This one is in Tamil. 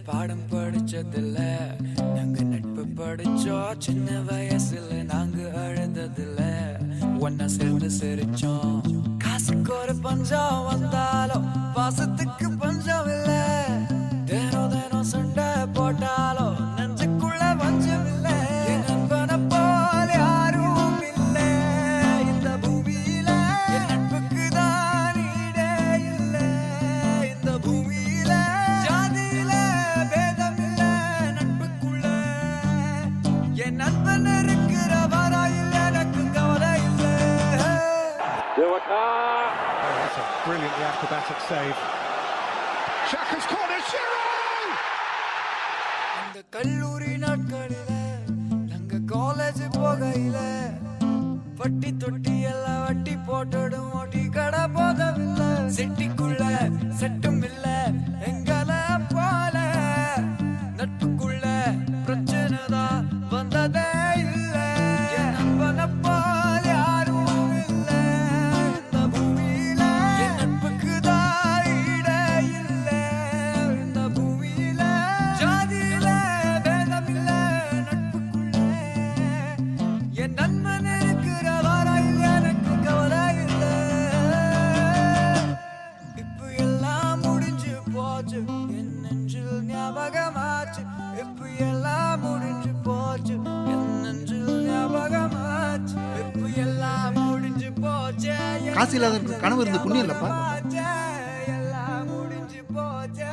பாடம் படிச்சதில்ல, நாங்க நட்பு படிச்சோம். சின்ன வயசுல நாங்க அழுததில்ல, ஒன்னா சேர்ந்து சிரிச்சோம். காசுக்கு ஒரு பஞ்சம் வந்தாலும் பாசத்துக்கு பஞ்சம் இல்ல. தினம் தினம் சண்டை போட்டாலும் நெஞ்சுக்குள்ள பஞ்சம் இல்ல. என் நண்பனை போல யாரும் இல்ல இந்த பூமியில. என் நட்புக்கு தான் ஈடே இல்ல இந்த பூமியில. ஜாதியில பேதம் இல்ல நட்புக்குள்ள. என் நண்பன் இருக்கிற வரையில் எனக்கு கவலை இல்ல. That's a brilliantly acrobatic save. Xhaka's corner, Giroud! அந்த கல்லூரி நாட்களில நாங்க காலேஜ் போகையில வட்டி தொட்டி எல்லாம் வட்டி போட்டுடும். ஓட்டி கடை போதவில்ல, செட்டிக்குள்ள செட்டும் இல்ல எங்கள போல. நட்புக்குள்ள பிரச்சனை தான் வந்ததே இல்ல. என் நண்பனை போல யாரும் இல்ல இந்த பூமியில. என் நட்புக்கு தான் ஈடே இல்ல இந்த பூமியில. ஜாதியில பேதம் இல்ல நட்புக்குள்ள. என் நண்பன் இருக்கிற வரையில் எனக்கு கவலை இல்ல. இப்ப எல்லாம் முடிஞ்சு போச்சு, என் நெஞ்சில் ஞாபகமாச்சு. இப்ப எல்லாம் முடிஞ்சு போச்சு, என் நெஞ்சில் ஞாபகமாச்சு. இப்ப எல்லாம் முடிஞ்சு போச்சு, காசு இல்லாதவனுக்கு கனவு இருந்து புண்ணியம் இல்லப்பா. எல்லாம் முடிஞ்சு போச்சு.